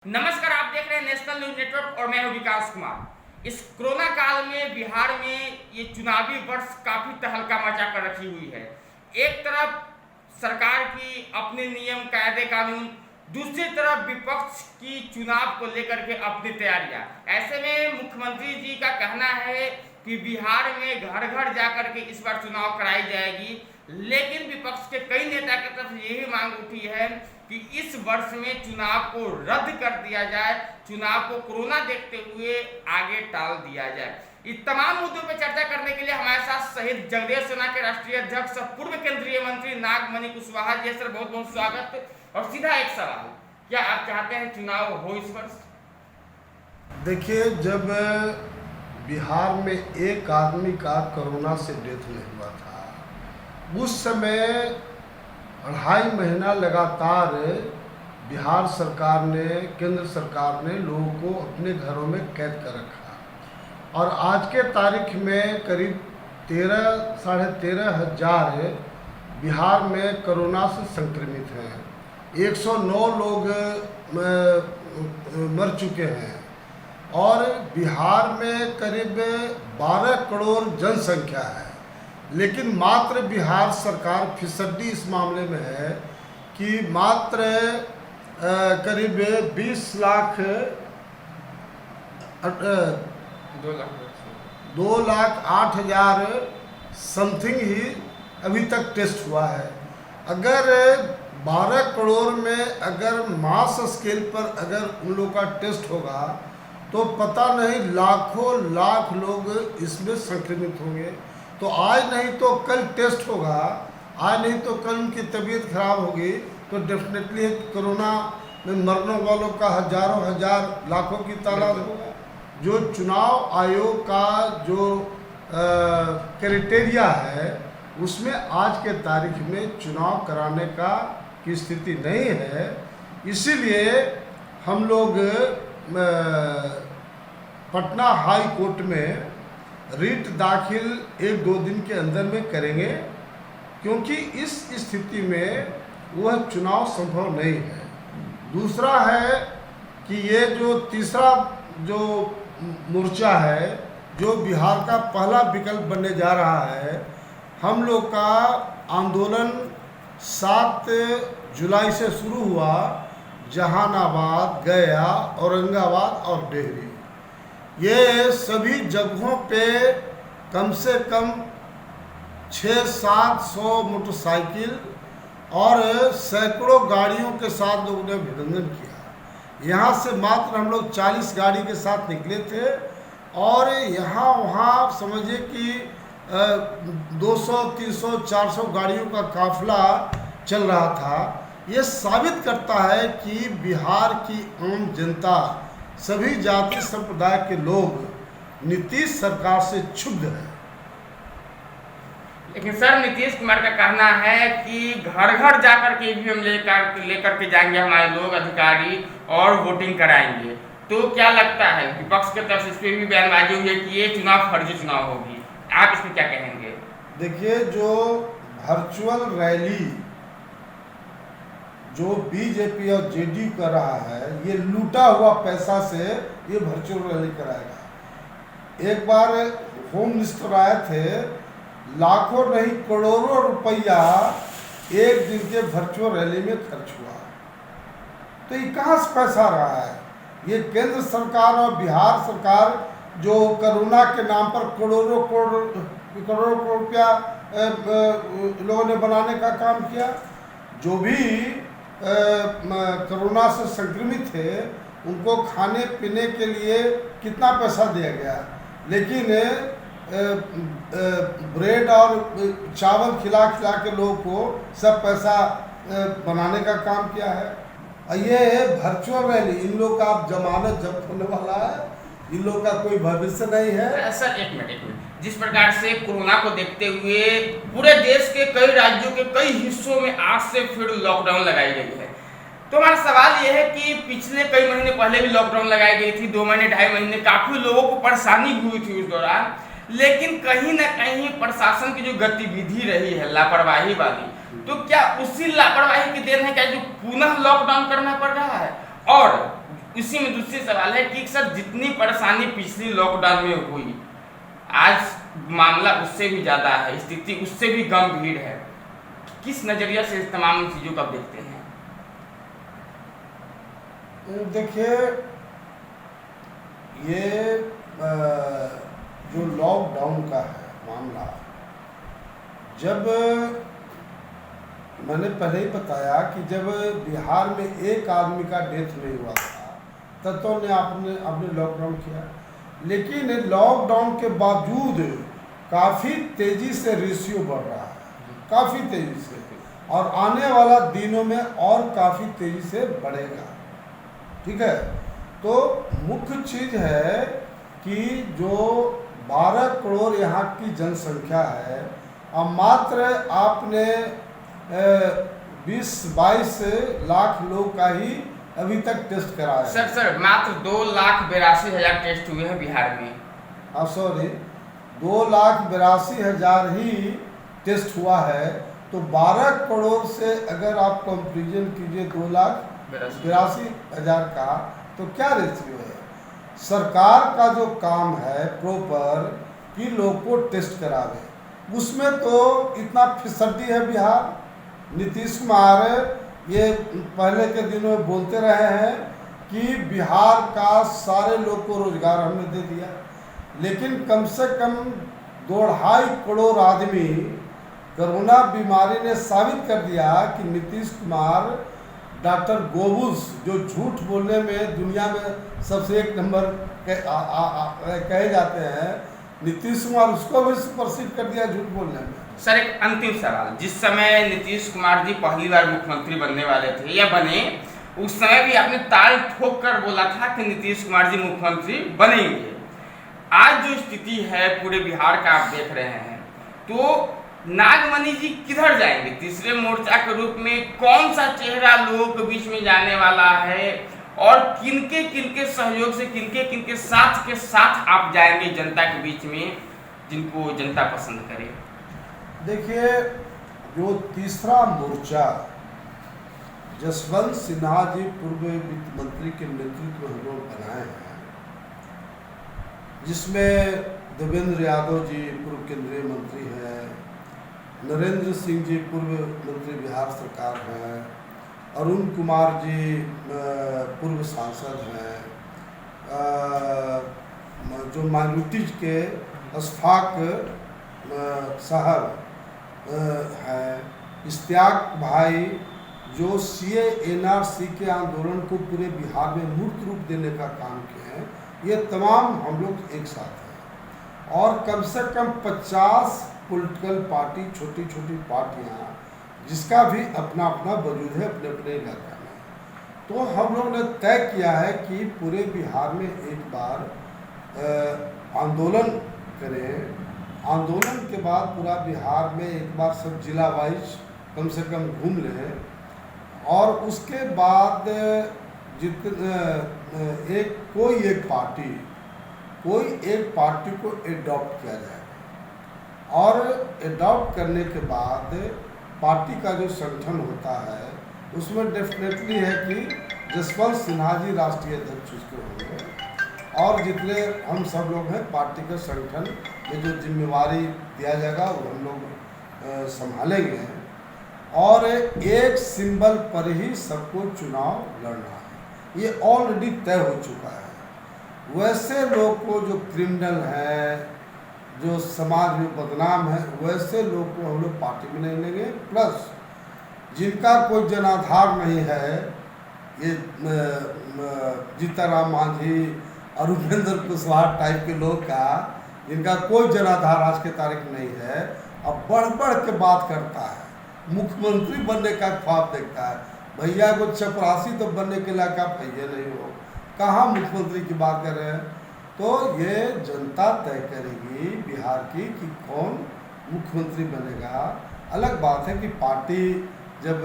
नमस्कार, आप देख रहे हैं नेशनल न्यूज नेटवर्क और मैं हूं विकास कुमार। इस कोरोना काल में बिहार में ये चुनावी वर्ष काफी तहलका मचा कर रखी हुई है। एक तरफ सरकार की अपने नियम कायदे कानून, दूसरी तरफ विपक्ष की चुनाव को लेकर के अपनी तैयारियां। ऐसे में मुख्यमंत्री जी का कहना है कि बिहार में घर घर जाकर के इस बार चुनाव कराई जाएगी, लेकिन विपक्ष के कई नेता की तरफ यही मांग उठी है कि इस वर्ष में चुनाव को रद्द कर दिया जाए, चुनाव को कोरोना देखते हुए आगे टाल दिया जाए। इस तमाम मुद्दों पर चर्चा करने के लिए हमारे साथ शहीद जगदेव सेना के राष्ट्रीय अध्यक्ष और पूर्व केंद्रीय मंत्री नागमणि कुशवाहा जी। सर, बहुत बहुत स्वागत। और सीधा एक सवाल, क्या आप चाहते हैं चुनाव हो इस वर्ष? देखिए, जब बिहार में एक आदमी का कोरोना से डेथ नहीं हुआ था, उस समय 2.5 महीना लगातार बिहार सरकार ने, केंद्र सरकार ने लोगों को अपने घरों में कैद कर रखा। और आज के तारीख में करीब 13-13.5 हजार बिहार में कोरोना से संक्रमित हैं। 109 लोग मर चुके हैं और बिहार में करीब 12 करोड़ जनसंख्या है। लेकिन मात्र बिहार सरकार फिसड्डी इस मामले में है कि मात्र करीब 20 लाख 2,08,000 समथिंग ही अभी तक टेस्ट हुआ है। अगर 12 करोड़ में अगर मास स्केल पर अगर उन लोगों का टेस्ट होगा तो पता नहीं लाखों लाख लोग इसमें संक्रमित होंगे। तो आज नहीं तो कल टेस्ट होगा, आज नहीं तो कल उनकी तबीयत खराब होगी, तो डेफिनेटली कोरोना में मरने वालों का हजारों हजार लाखों की तादाद होगा। जो चुनाव आयोग का जो क्राइटेरिया है उसमें आज के तारीख में चुनाव कराने का की स्थिति नहीं है। इसीलिए हम लोग पटना हाई कोर्ट में रिट दाखिल 1-2 दिन के अंदर में करेंगे, क्योंकि इस स्थिति में वह चुनाव संभव नहीं है। दूसरा है कि ये जो तीसरा जो मोर्चा है, जो बिहार का पहला विकल्प बनने जा रहा है, हम लोग का आंदोलन 7 जुलाई से शुरू हुआ। जहानाबाद, गया, औरंगाबाद और डेहरी, ये सभी जगहों पे कम से कम 600-700 मोटरसाइकिल और सैकड़ों गाड़ियों के साथ लोगों ने अभिनंदन किया। यहाँ से मात्र हम लोग 40 गाड़ी के साथ निकले थे और यहाँ वहाँ समझिए कि 200, 300, 400 गाड़ियों का काफिला चल रहा था। ये साबित करता है कि बिहार की आम जनता, सभी जाति संप्रदाय के लोग नीतीश सरकार से क्षुब्ध है। लेकिन सर, नीतीश कुमार का कहना है कि घर घर जाकर के ईवीएम लेकर के जाएंगे हमारे लोग अधिकारी और वोटिंग कराएंगे। तो क्या लगता है विपक्ष की तरफ से इस पर भी बयानबाजी हुई है कि ये चुनाव फर्जी चुनाव होगी, आप इसमें क्या कहेंगे? देखिए, जो वर्चुअल रैली जो बीजेपी और जेडीयू कर रहा है, ये लूटा हुआ पैसा से ये वर्चुअल रैली कराएगा। एक बार होम मिनिस्टर आए थे, लाखों नहीं करोड़ों रुपया एक दिन के वर्चुअल रैली में खर्च हुआ। तो ये कहाँ से पैसा रहा है? ये केंद्र सरकार और बिहार सरकार जो कोरोना के नाम पर करोड़ों करोड़ रुपया लोगों ने बनाने का काम किया। जो भी कोरोना से संक्रमित थे उनको खाने पीने के लिए कितना पैसा दिया गया, लेकिन ब्रेड और चावल खिला खिला के लोगों को सब पैसा बनाने का काम किया है। ये वर्चुअल रैली, इन लोग का अब जमानत जब्त होने वाला है, इन लोग का कोई भविष्य नहीं है। सर, एक मिनट, जिस प्रकार से कोरोना को देखते हुए पूरे देश के कई राज्यों के कई हिस्सों में आज से फिर लॉकडाउन लगाई गई है, तो हमारा सवाल यह है कि पिछले कई महीने पहले भी लॉकडाउन लगाई गई थी, 2 महीने 2.5 महीने काफी लोगों को परेशानी हुई थी उस दौरान। लेकिन कहीं ना कहीं प्रशासन की जो गतिविधि रही है लापरवाही वाली, तो क्या उसी लापरवाही की देन है क्या जो पुनः लॉकडाउन करना पड़ रहा है? और उसी में दूसरी सवाल है कि सर जितनी परेशानी पिछली लॉकडाउन में हुई, आज मामला उससे भी ज़्यादा है, स्थिति उससे भी गंभीर है। किस नज़रिया से इस तमाम चीज़ों को आप देखते हैं? देखिए, ये जो लॉकडाउन का है मामला, जब मैंने पहले ही बताया कि जब बिहार में एक आदमी का डेथ नहीं हुआ था तब तो ने आपने लॉकडाउन किया, लेकिन लॉकडाउन के बावजूद काफ़ी तेज़ी से रेशियो बढ़ रहा है, काफ़ी तेज़ी से, और आने वाला दिनों में और काफ़ी तेज़ी से बढ़ेगा। ठीक है, तो मुख्य चीज़ है कि जो 12 करोड़ यहाँ की जनसंख्या है, अब मात्र आपने 20-22 लाख लोग का ही अभी तक टेस्ट कराया है। सर मात्र 2,82,000 टेस्ट हुए हैं बिहार में। सॉरी, 2,82,000 ही टेस्ट हुआ है, तो 12 करोड़ से अगर आप कंपेरिजन कीजिए 2,82,000 का, तो क्या रेशियो है? सरकार का जो काम है प्रॉपर कि लोग को टेस्ट करावे, उसमें तो इतना फिसड्डी है बिहार। नीतीश कुमार ये पहले के दिनों में बोलते रहे हैं कि बिहार का सारे लोग को रोजगार हमने दे दिया, लेकिन कम से कम 2.5 करोड़ आदमी कोरोना बीमारी ने साबित कर दिया कि नीतीश कुमार डॉक्टर गोबुल्स जो झूठ बोलने में दुनिया में सबसे एक नंबर कहे जाते हैं, नीतीश कुमार उसको भी सुपरसीड कर दिया झूठ बोलने में। सर एक अंतिम सवाल, जिस समय नीतीश कुमार जी पहली बार मुख्यमंत्री बनने वाले थे या बने, उस समय भी आपने ताल ठोक कर बोला था कि नीतीश कुमार जी मुख्यमंत्री बनेंगे। आज जो स्थिति है पूरे बिहार का आप देख रहे हैं, तो नागमणि जी किधर जाएंगे? तीसरे मोर्चा के रूप में कौन सा चेहरा लोगों के बीच में जाने वाला है, और किनके किनके सहयोग से, किनके किनके साथ के साथ आप जाएंगे जनता के बीच में, जिनको जनता पसंद करे? देखिए, जो तीसरा मोर्चा जसवंत सिन्हा जी पूर्व वित्त मंत्री के नेतृत्व में हम लोग बनाए हैं, जिसमें देवेंद्र यादव जी पूर्व केंद्रीय मंत्री हैं, नरेंद्र सिंह जी पूर्व मंत्री बिहार सरकार हैं, अरुण कुमार जी पूर्व सांसद हैं, जो माइनॉरिटीज के अशफाक साहब हैं, इश्तियाक भाई जो CA NRC के आंदोलन को पूरे बिहार में मूर्त रूप देने का काम किए हैं, ये तमाम हम लोग एक साथ हैं। और कम से कम 50 पॉलिटिकल पार्टी, छोटी छोटी पार्टियां, जिसका भी अपना अपना वजूद है अपने अपने इलाका में, तो हम लोग ने तय किया है कि पूरे बिहार में एक बार आंदोलन करें। आंदोलन के बाद पूरा बिहार में एक बार सब जिला वाइज कम से कम घूम लें, और उसके बाद कोई एक पार्टी को एडॉप्ट किया जाएगा, और एडॉप्ट करने के बाद पार्टी का जो संगठन होता है उसमें डेफिनेटली है कि जसवंत सिन्हा जी राष्ट्रीय अध्यक्ष उसके होंगे, और जितने हम सब लोग हैं पार्टी के संगठन में जो जिम्मेवारी दिया जाएगा वो हम लोग संभालेंगे, और एक सिंबल पर ही सबको चुनाव लड़ना है, ये ऑलरेडी तय हो चुका है। वैसे लोग को जो क्रिमिनल हैं, जो समाज में बदनाम है, वैसे लोग को हम लोग पार्टी में नहीं लेंगे। प्लस जिनका कोई जनाधार नहीं है, ये जीताराम मांझी और उपेंद्र कुशवाहा टाइप के लोग का, जिनका कोई जनाधार आज के तारीख में नहीं है, अब बढ़ बढ़ के बात करता है, मुख्यमंत्री बनने का ख्वाब देखता है। भैया को चपरासी तो बनने के लायक आप भैया नहीं हो, कहाँ मुख्यमंत्री की बात कर रहे हैं? तो ये जनता तय करेगी बिहार की कि कौन मुख्यमंत्री बनेगा। अलग बात है कि पार्टी जब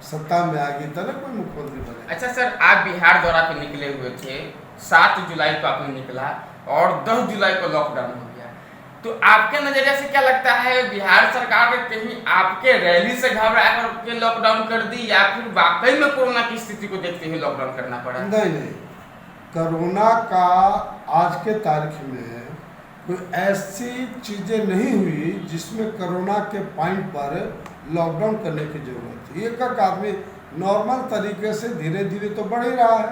सत्ता में आ गई तब कोई मुख्यमंत्री बनेगा। अच्छा सर, आप बिहार दौरा पे निकले हुए थे, 7 जुलाई को आपने निकला और 10 जुलाई को लॉकडाउन हो गया, तो आपके नजरिए से क्या लगता है, बिहार सरकार ने कहीं आपके रैली से घबरा करके लॉकडाउन कर दी या फिर वाकई में कोरोना की स्थिति को देखते हुए लॉकडाउन करना पड़ा? नहीं, कोरोना का आज के तारीख में कोई ऐसी चीज़ें नहीं हुई जिसमें कोरोना के पॉइंट पर लॉकडाउन करने की जरूरत थी। एक आदमी नॉर्मल तरीके से धीरे धीरे तो बढ़ ही रहा है।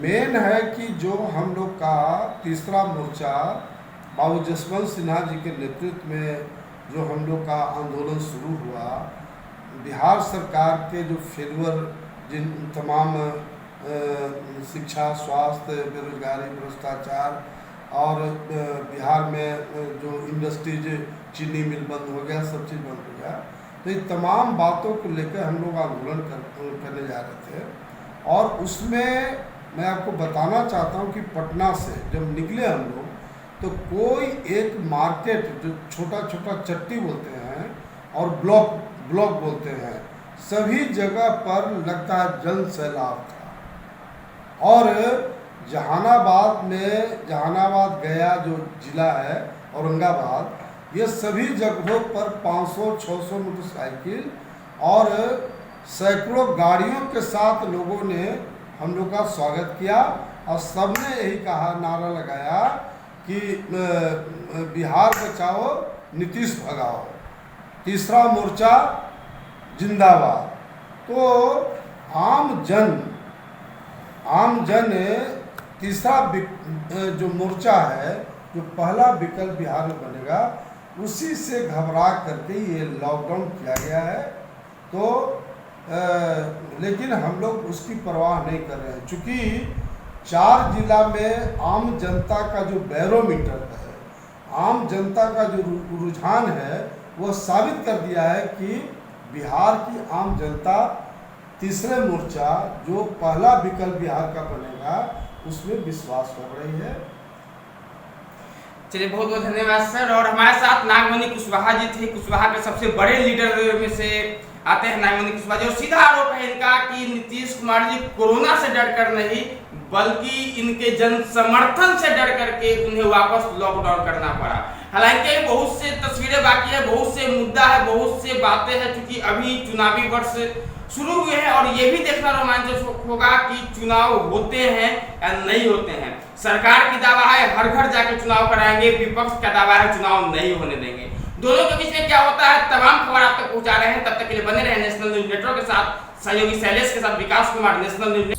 मेन है कि जो हम लोग का तीसरा मोर्चा बाबू जसवंत सिन्हा जी के नेतृत्व में जो हम लोग का आंदोलन शुरू हुआ, बिहार सरकार के जो फेल्यूर जिन तमाम शिक्षा, स्वास्थ्य, बेरोजगारी, भ्रष्टाचार और बिहार में जो इंडस्ट्रीज, चीनी मिल बंद हो गया, सब चीज़ बंद हो गया, तो ये तमाम बातों को लेकर हम लोग आंदोलन करने जा रहे थे। और उसमें मैं आपको बताना चाहता हूँ कि पटना से जब निकले हम लोग तो कोई एक मार्केट जो छोटा छोटा चट्टी बोलते हैं और ब्लॉक बोलते हैं, सभी जगह पर लगता है जन सैलाब था। और जहानाबाद में गया जो जिला है औरंगाबाद, ये सभी जगहों पर 500-600 मोटरसाइकिल और सैकड़ों गाड़ियों के साथ लोगों ने हम लोग का स्वागत किया और सबने यही कहा, नारा लगाया कि बिहार बचाओ, नीतीश भगाओ, तीसरा मोर्चा जिंदाबाद। तो आम जन तीसरा जो मोर्चा है, जो पहला विकल्प बिहार में बनेगा, उसी से घबरा करके ये लॉकडाउन किया गया है। तो लेकिन हम लोग उसकी परवाह नहीं कर रहे हैं, चूँकि 4 जिला में आम जनता का जो बैरोमीटर है, आम जनता का जो रुझान है, वो साबित कर दिया है कि बिहार की आम जनता तीसरे मोर्चा जो पहला विकल्प बिहार का बनेगा उसमें विश्वास कर रही है। चलिए, बहुत बहुत धन्यवाद सर। और हमारे साथ नागमणि कुशवाहा जी थे, कुशवाहा के सबसे बड़े लीडर में से आते हैं नागमणि कुशवाहा जी। और सीधा आरोप है इनका कि नीतीश कुमार जी कोरोना से डर कर नहीं बल्कि इनके जन समर्थन से डर करके उन्हें वापस लॉकडाउन करना पड़ा। हालांकि बहुत से तस्वीरें बाकी है, बहुत से मुद्दा है, बहुत से बातें हैं, क्योंकि अभी चुनावी वर्ष शुरू हुए हैं और ये भी देखना रोमांचक होगा कि चुनाव होते हैं या नहीं होते हैं। सरकार की दावा है हर घर जाकर चुनाव कराएंगे, विपक्ष का दावा है चुनाव नहीं होने देंगे। दोनों के बीच में क्या होता है, तमाम खबर आप तक पहुंचा रहे हैं। तब तक के लिए बने रहे नेशनल न्यूज नेटवर्क के साथ। सहयोगी शैलेश के साथ विकास कुमार, नेशनल न्यूज।